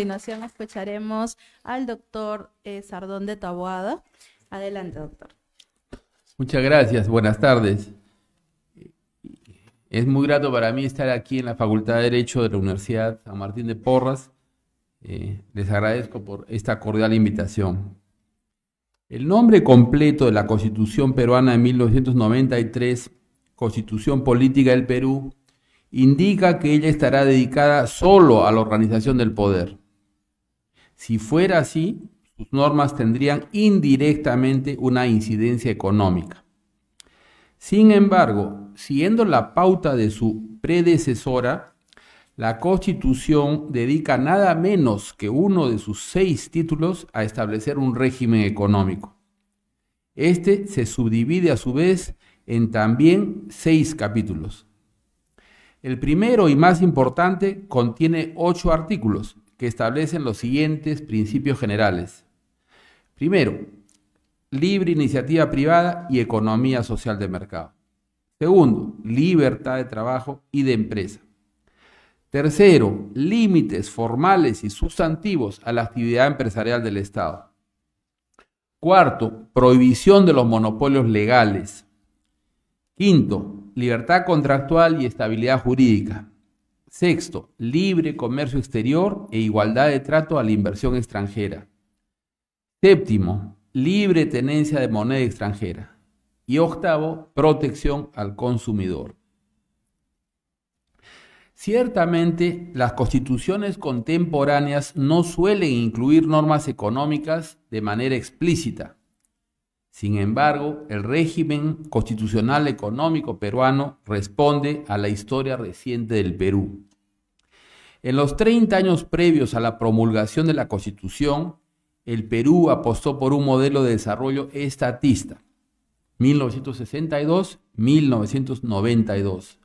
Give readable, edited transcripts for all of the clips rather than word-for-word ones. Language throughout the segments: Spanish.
continuación escucharemos al doctor Sardón de Taboada. Adelante, doctor. Muchas gracias, buenas tardes. Es muy grato para mí estar aquí en la Facultad de Derecho de la Universidad San Martín de Porras. Les agradezco por esta cordial invitación. El nombre completo de la Constitución peruana de 1993, Constitución Política del Perú, indica que ella estará dedicada solo a la organización del poder. Si fuera así, sus normas tendrían indirectamente una incidencia económica. Sin embargo, siguiendo la pauta de su predecesora, la Constitución dedica nada menos que uno de sus 6 títulos a establecer un régimen económico. Este se subdivide a su vez en también 6 capítulos. El primero y más importante contiene 8 artículos que establecen los siguientes principios generales. Primero, libre iniciativa privada y economía social de mercado. Segundo, libertad de trabajo y de empresa. Tercero, límites formales y sustantivos a la actividad empresarial del Estado. Cuarto, prohibición de los monopolios legales. Quinto, libertad contractual y estabilidad jurídica. Sexto, libre comercio exterior e igualdad de trato a la inversión extranjera. Séptimo, libre tenencia de moneda extranjera. Y octavo, protección al consumidor. Ciertamente, las constituciones contemporáneas no suelen incluir normas económicas de manera explícita. Sin embargo, el régimen constitucional económico peruano responde a la historia reciente del Perú. En los 30 años previos a la promulgación de la Constitución, el Perú apostó por un modelo de desarrollo estatista, 1962-1992.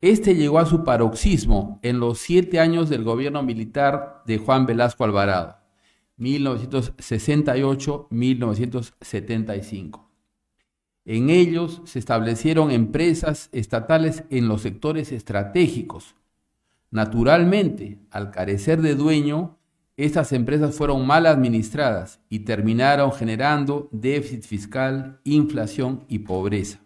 Este llegó a su paroxismo en los 7 años del gobierno militar de Juan Velasco Alvarado, 1968-1975. En ellos se establecieron empresas estatales en los sectores estratégicos. Naturalmente, al carecer de dueño, estas empresas fueron mal administradas y terminaron generando déficit fiscal, inflación y pobreza.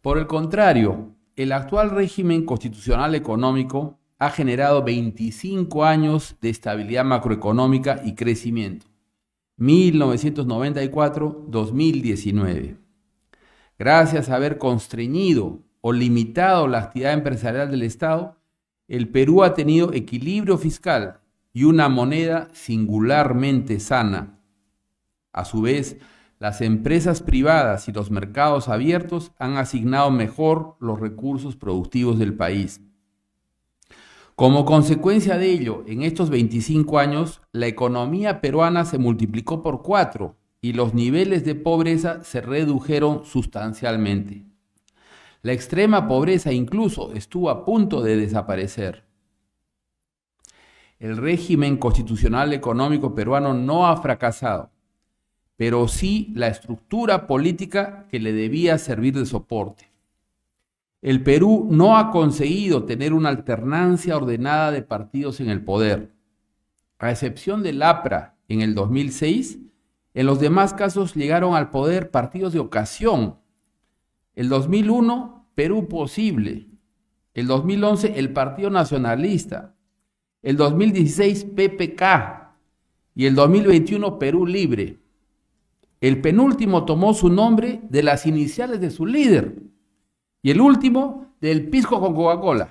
Por el contrario, el actual régimen constitucional económico ha generado 25 años de estabilidad macroeconómica y crecimiento, 1994-2019. Gracias a haber constreñido o limitado la actividad empresarial del Estado, el Perú ha tenido equilibrio fiscal y una moneda singularmente sana. A su vez, las empresas privadas y los mercados abiertos han asignado mejor los recursos productivos del país. Como consecuencia de ello, en estos 25 años, la economía peruana se multiplicó por 4 y los niveles de pobreza se redujeron sustancialmente. La extrema pobreza incluso estuvo a punto de desaparecer. El régimen constitucional económico peruano no ha fracasado, pero sí la estructura política que le debía servir de soporte. El Perú no ha conseguido tener una alternancia ordenada de partidos en el poder. A excepción del APRA en el 2006, en los demás casos llegaron al poder partidos de ocasión. El 2001, Perú Posible. El 2011, el Partido Nacionalista. El 2016, PPK. Y el 2021, Perú Libre. El penúltimo tomó su nombre de las iniciales de su líder. Y el último, del pisco con Coca-Cola.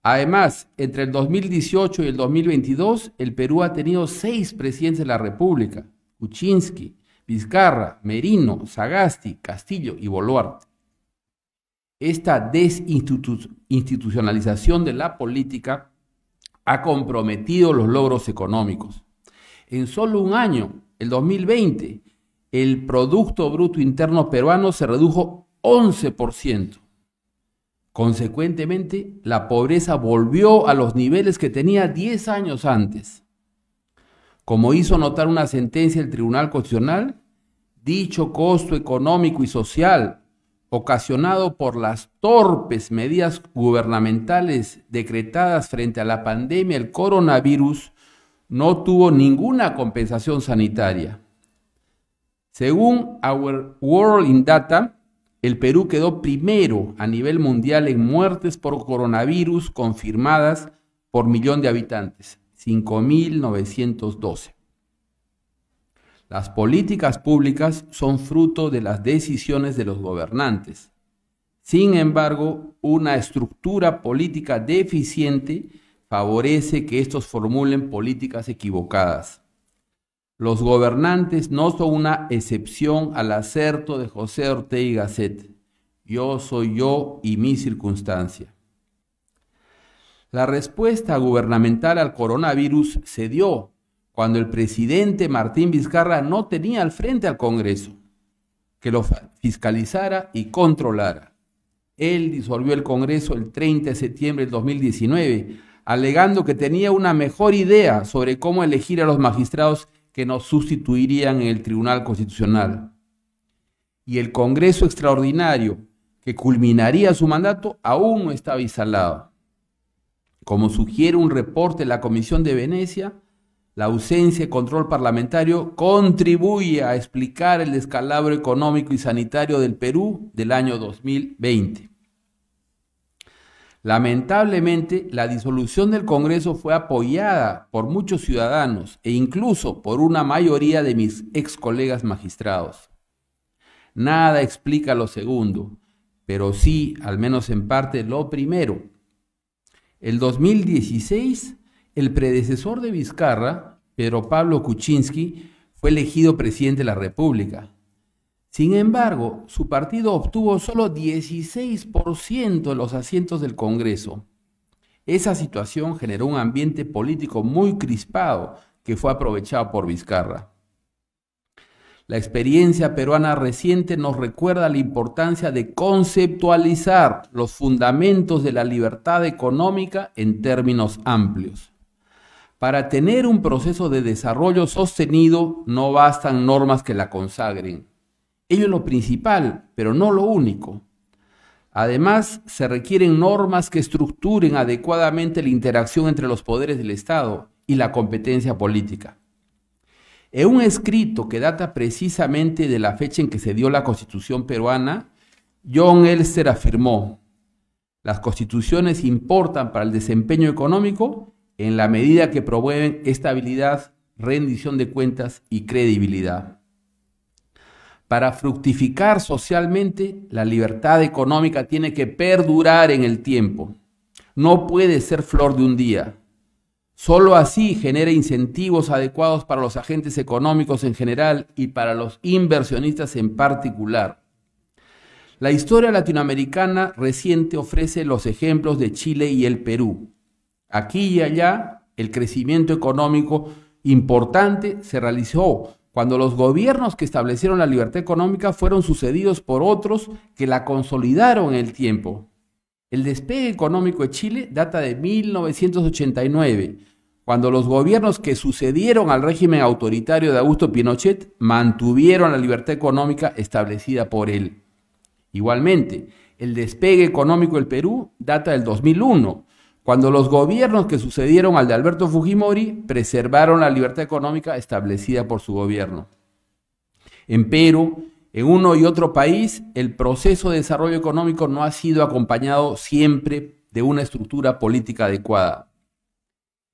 Además, entre el 2018 y el 2022, el Perú ha tenido 6 presidentes de la República: Kuczynski, Vizcarra, Merino, Sagasti, Castillo y Boluarte. Esta desinstitucionalización de la política ha comprometido los logros económicos. En solo un año, el 2020, el Producto Bruto Interno peruano se redujo 11%. Consecuentemente, la pobreza volvió a los niveles que tenía 10 años antes. Como hizo notar una sentencia del Tribunal Constitucional, dicho costo económico y social ocasionado por las torpes medidas gubernamentales decretadas frente a la pandemia del coronavirus, no tuvo ninguna compensación sanitaria. Según Our World in Data, el Perú quedó primero a nivel mundial en muertes por coronavirus confirmadas por millón de habitantes, 5.912. Las políticas públicas son fruto de las decisiones de los gobernantes. Sin embargo, una estructura política deficiente favorece que estos formulen políticas equivocadas. Los gobernantes no son una excepción al acerto de José Ortega y Gasset. Yo soy yo y mi circunstancia. La respuesta gubernamental al coronavirus se dio cuando el presidente Martín Vizcarra no tenía al frente al Congreso, que lo fiscalizara y controlara. Él disolvió el Congreso el 30 de septiembre del 2019, alegando que tenía una mejor idea sobre cómo elegir a los magistrados que nos sustituirían en el Tribunal Constitucional. Y el Congreso Extraordinario, que culminaría su mandato, aún no estaba instalado. Como sugiere un reporte de la Comisión de Venecia, la ausencia de control parlamentario contribuye a explicar el descalabro económico y sanitario del Perú del año 2020. Lamentablemente, la disolución del Congreso fue apoyada por muchos ciudadanos e incluso por una mayoría de mis ex colegas magistrados. Nada explica lo segundo, pero sí, al menos en parte, lo primero. El 2016, el predecesor de Vizcarra, Pedro Pablo Kuczynski, fue elegido presidente de la República. Sin embargo, su partido obtuvo solo 16% de los asientos del Congreso. Esa situación generó un ambiente político muy crispado que fue aprovechado por Vizcarra. La experiencia peruana reciente nos recuerda la importancia de conceptualizar los fundamentos de la libertad económica en términos amplios. Para tener un proceso de desarrollo sostenido no bastan normas que la consagren. Ello es lo principal, pero no lo único. Además, se requieren normas que estructuren adecuadamente la interacción entre los poderes del Estado y la competencia política. En un escrito que data precisamente de la fecha en que se dio la Constitución peruana, John Elster afirmó: las constituciones importan para el desempeño económico en la medida que promueven estabilidad, rendición de cuentas y credibilidad. Para fructificar socialmente, la libertad económica tiene que perdurar en el tiempo. No puede ser flor de un día. Solo así genera incentivos adecuados para los agentes económicos en general y para los inversionistas en particular. La historia latinoamericana reciente ofrece los ejemplos de Chile y el Perú. Aquí y allá, el crecimiento económico importante se realizó cuando los gobiernos que establecieron la libertad económica fueron sucedidos por otros que la consolidaron en el tiempo. El despegue económico de Chile data de 1989, cuando los gobiernos que sucedieron al régimen autoritario de Augusto Pinochet mantuvieron la libertad económica establecida por él. Igualmente, el despegue económico del Perú data del 2001, cuando los gobiernos que sucedieron al de Alberto Fujimori preservaron la libertad económica establecida por su gobierno. Empero, en uno y otro país, el proceso de desarrollo económico no ha sido acompañado siempre de una estructura política adecuada.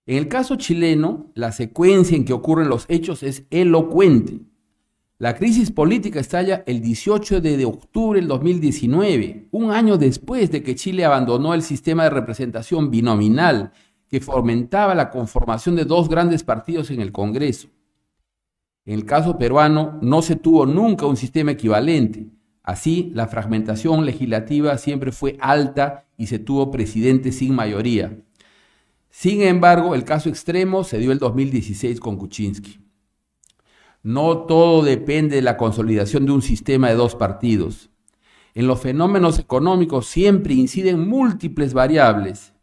En el caso chileno, la secuencia en que ocurren los hechos es elocuente. La crisis política estalla el 18 de octubre del 2019, un año después de que Chile abandonó el sistema de representación binominal que fomentaba la conformación de dos grandes partidos en el Congreso. En el caso peruano no se tuvo nunca un sistema equivalente. Así, la fragmentación legislativa siempre fue alta y se tuvo presidente sin mayoría. Sin embargo, el caso extremo se dio el 2016 con Kuczynski. No todo depende de la consolidación de un sistema de dos partidos. En los fenómenos económicos siempre inciden múltiples variables.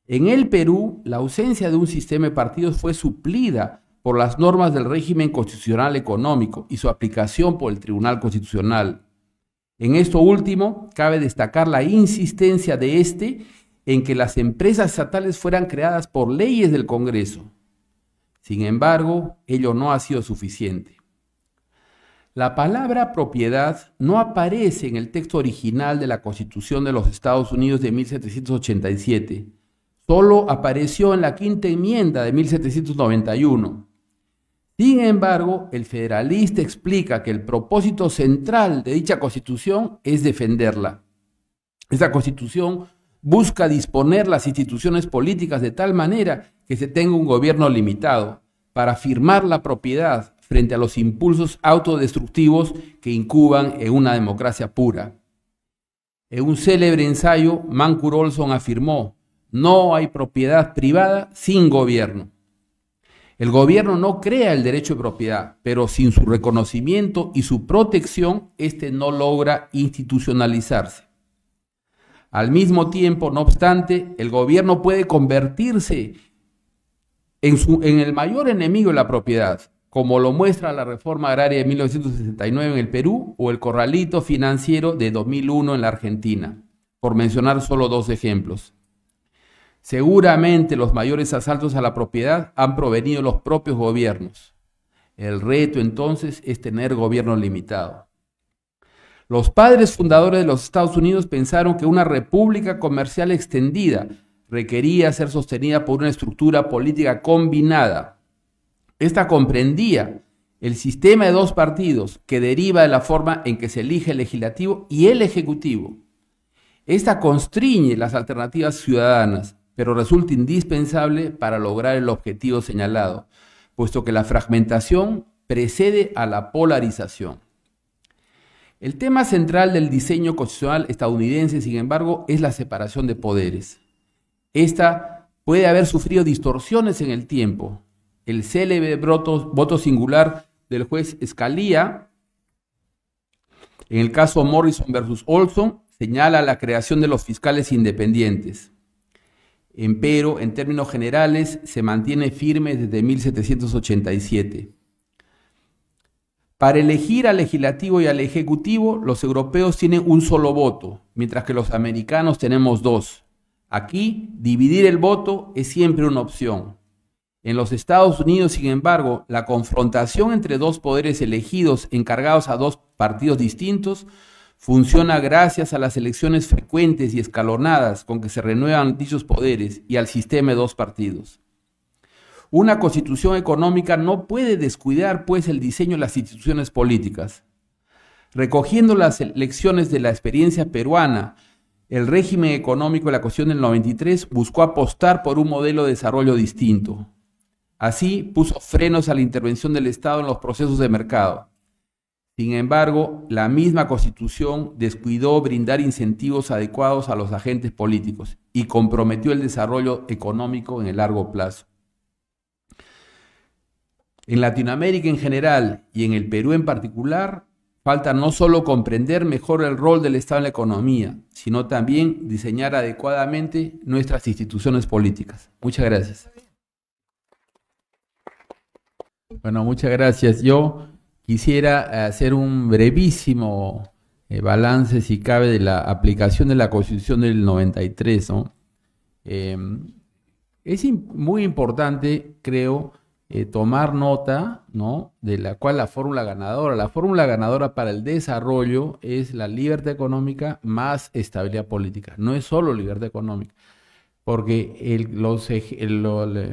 En el Perú, la ausencia de un sistema de partidos fue suplida por las normas del régimen constitucional económico y su aplicación por el Tribunal Constitucional. En esto último, cabe destacar la insistencia de este en que las empresas estatales fueran creadas por leyes del Congreso. Sin embargo, ello no ha sido suficiente. La palabra propiedad no aparece en el texto original de la Constitución de los Estados Unidos de 1787. Solo apareció en la Quinta Enmienda de 1791. Sin embargo, el federalista explica que el propósito central de dicha Constitución es defenderla. Esta Constitución busca disponer las instituciones políticas de tal manera que se tenga un gobierno limitado para afirmar la propiedad frente a los impulsos autodestructivos que incuban en una democracia pura. En un célebre ensayo, Mancur Olson afirmó: no hay propiedad privada sin gobierno. El gobierno no crea el derecho de propiedad, pero sin su reconocimiento y su protección, este no logra institucionalizarse. Al mismo tiempo, no obstante, el gobierno puede convertirse en el mayor enemigo de la propiedad, como lo muestra la reforma agraria de 1969 en el Perú o el corralito financiero de 2001 en la Argentina, por mencionar solo dos ejemplos. Seguramente los mayores asaltos a la propiedad han provenido de los propios gobiernos. El reto entonces es tener gobierno limitado. Los padres fundadores de los Estados Unidos pensaron que una república comercial extendida requería ser sostenida por una estructura política combinada. Esta comprendía el sistema de dos partidos que deriva de la forma en que se elige el legislativo y el ejecutivo. Esta constriñe las alternativas ciudadanas, pero resulta indispensable para lograr el objetivo señalado, puesto que la fragmentación precede a la polarización. El tema central del diseño constitucional estadounidense, sin embargo, es la separación de poderes. Esta puede haber sufrido distorsiones en el tiempo. El célebre voto singular del juez Scalia, en el caso Morrison versus Olson, señala la creación de los fiscales independientes. Empero, en términos generales, se mantiene firme desde 1787. Para elegir al legislativo y al ejecutivo, los europeos tienen un solo voto, mientras que los americanos tenemos dos. Aquí, dividir el voto es siempre una opción. En los Estados Unidos, sin embargo, la confrontación entre dos poderes elegidos encargados a dos partidos distintos funciona gracias a las elecciones frecuentes y escalonadas con que se renuevan dichos poderes y al sistema de dos partidos. Una constitución económica no puede descuidar, pues, el diseño de las instituciones políticas. Recogiendo las lecciones de la experiencia peruana, el régimen económico de la Constitución del 93 buscó apostar por un modelo de desarrollo distinto. Así, puso frenos a la intervención del Estado en los procesos de mercado. Sin embargo, la misma Constitución descuidó brindar incentivos adecuados a los agentes políticos y comprometió el desarrollo económico en el largo plazo. En Latinoamérica en general y en el Perú en particular, falta no solo comprender mejor el rol del Estado en la economía, sino también diseñar adecuadamente nuestras instituciones políticas. Muchas gracias. Bueno, muchas gracias. Yo quisiera hacer un brevísimo balance, si cabe, de la aplicación de la Constitución del 93, ¿no? Es muy importante, creo, tomar nota, ¿no?, de la cual la fórmula ganadora para el desarrollo es la libertad económica más estabilidad política. No es solo libertad económica, porque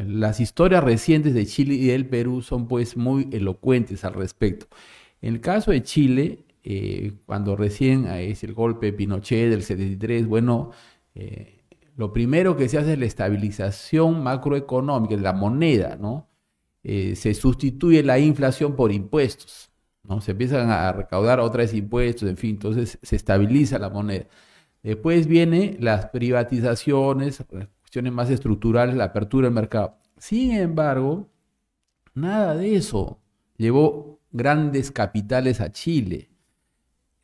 las historias recientes de Chile y del Perú son, pues, muy elocuentes al respecto. En el caso de Chile, cuando recién es el golpe de Pinochet del 73, bueno, lo primero que se hace es la estabilización macroeconómica de la moneda, ¿no? Se sustituye la inflación por impuestos, ¿no? Se empiezan a recaudar otra vez impuestos, en fin, entonces se estabiliza la moneda. Después vienen las privatizaciones, cuestiones más estructurales, la apertura del mercado. Sin embargo, nada de eso llevó grandes capitales a Chile.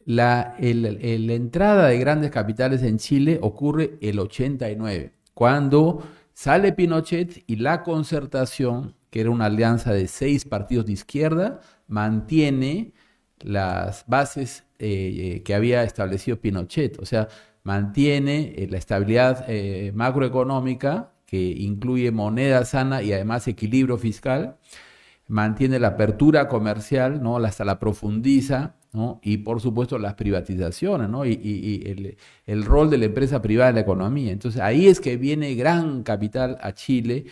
La entrada de grandes capitales en Chile ocurre el 89, cuando sale Pinochet y la Concertación, que era una alianza de 6 partidos de izquierda, mantiene las bases que había establecido Pinochet. O sea, mantiene la estabilidad macroeconómica, que incluye moneda sana y además equilibrio fiscal, mantiene la apertura comercial, ¿no? Hasta la profundiza, ¿no? Y por supuesto las privatizaciones, ¿no? Y el rol de la empresa privada en la economía. Entonces ahí es que viene gran capital a Chile,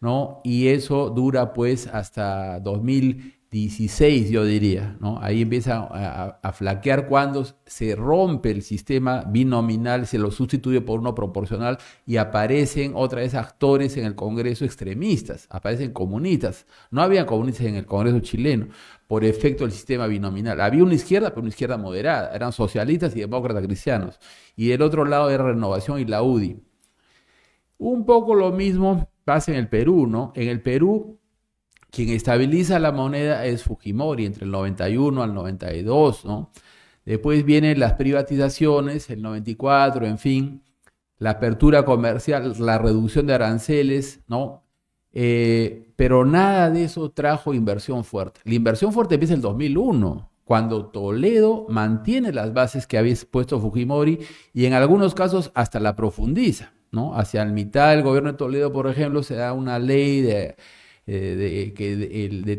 ¿no? Y eso dura pues hasta 2016, yo diría, ¿no? Ahí empieza a flaquear cuando se rompe el sistema binominal, se lo sustituye por uno proporcional y aparecen otra vez actores en el Congreso extremistas, aparecen comunistas. No había comunistas en el Congreso chileno por efecto del sistema binominal. Había una izquierda, pero una izquierda moderada, eran socialistas y demócratas cristianos. Y del otro lado era Renovación y la UDI. Un poco lo mismo pasa en el Perú, ¿no? En el Perú, quien estabiliza la moneda es Fujimori entre el 91 al 92, ¿no? Después vienen las privatizaciones, el 94, en fin, la apertura comercial, la reducción de aranceles, ¿no? Pero nada de eso trajo inversión fuerte. La inversión fuerte empieza en el 2001, cuando Toledo mantiene las bases que había puesto Fujimori y en algunos casos hasta la profundiza, ¿no? Hacia la mitad del gobierno de Toledo, por ejemplo, se da una ley de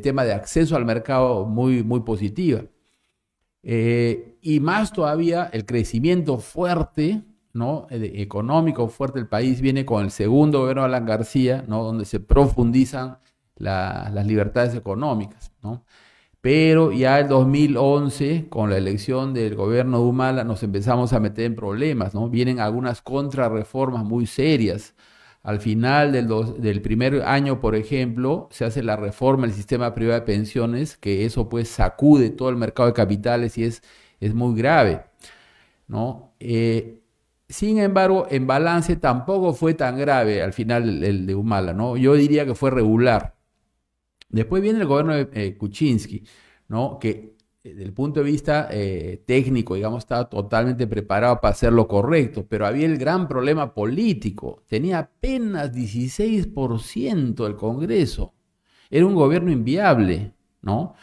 tema de acceso al mercado muy positiva. Y más todavía, el crecimiento fuerte, ¿no? Económico fuerte del país viene con el segundo gobierno de Alan García, ¿no? Donde se profundizan las libertades económicas, ¿no? Pero ya el 2011, con la elección del gobierno de Humala, nos empezamos a meter en problemas, ¿no? Vienen algunas contrarreformas muy serias. Al final del primer año, por ejemplo, se hace la reforma del sistema privado de pensiones, que eso pues sacude todo el mercado de capitales y es muy grave, ¿no? Sin embargo, en balance tampoco fue tan grave al final el de Humala, ¿no? Yo diría que fue regular. Después viene el gobierno de Kuczynski, ¿no? Que desde el punto de vista técnico, digamos, estaba totalmente preparado para hacer lo correcto, pero había el gran problema político. Tenía apenas 16% del Congreso. Era un gobierno inviable, ¿no?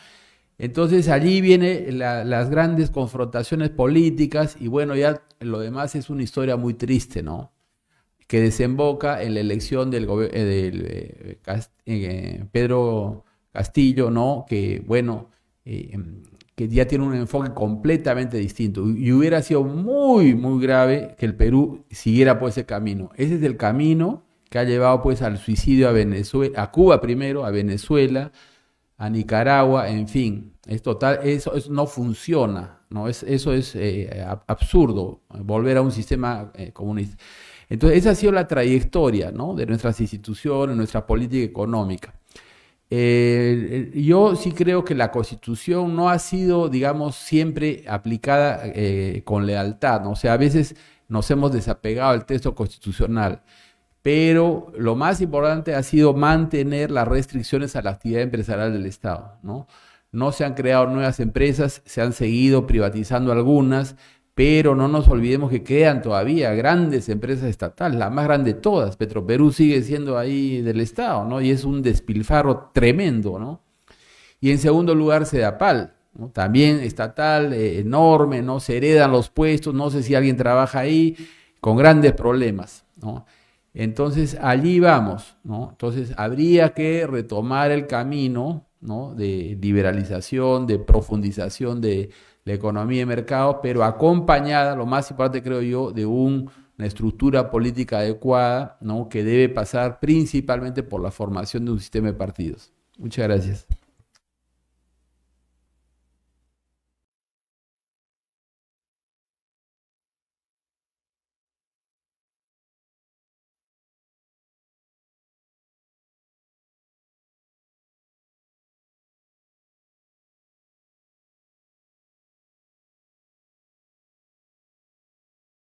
Entonces allí vienen las grandes confrontaciones políticas y bueno, ya lo demás es una historia muy triste, ¿no? Que desemboca en la elección del Pedro Castillo, ¿no? Que bueno, que ya tiene un enfoque completamente distinto y hubiera sido muy grave que el Perú siguiera por ese camino. Ese es el camino que ha llevado pues al suicidio a Venezuela, a Cuba primero, a Venezuela, a Nicaragua, en fin, es total, eso no funciona, ¿no? Eso es absurdo, volver a un sistema comunista. Entonces, esa ha sido la trayectoria, ¿no? De nuestras instituciones, nuestra política económica. Yo sí creo que la Constitución no ha sido, digamos, siempre aplicada con lealtad, ¿no? O sea, a veces nos hemos desapegado del texto constitucional, pero lo más importante ha sido mantener las restricciones a la actividad empresarial del Estado, ¿no? No se han creado nuevas empresas, se han seguido privatizando algunas, pero no nos olvidemos que quedan todavía grandes empresas estatales, la más grande de todas. Petroperú sigue siendo ahí del Estado, ¿no? Y es un despilfarro tremendo, ¿no? Y en segundo lugar, Sedapal, ¿no? También estatal, enorme, ¿no? Se heredan los puestos, no sé si alguien trabaja ahí, con grandes problemas, ¿no? Entonces, allí vamos, ¿no? Entonces, habría que retomar el camino, ¿no? De liberalización, de profundización de la economía de mercado, pero acompañada, lo más importante creo yo, de una estructura política adecuada, ¿no? Que debe pasar principalmente por la formación de un sistema de partidos. Muchas gracias.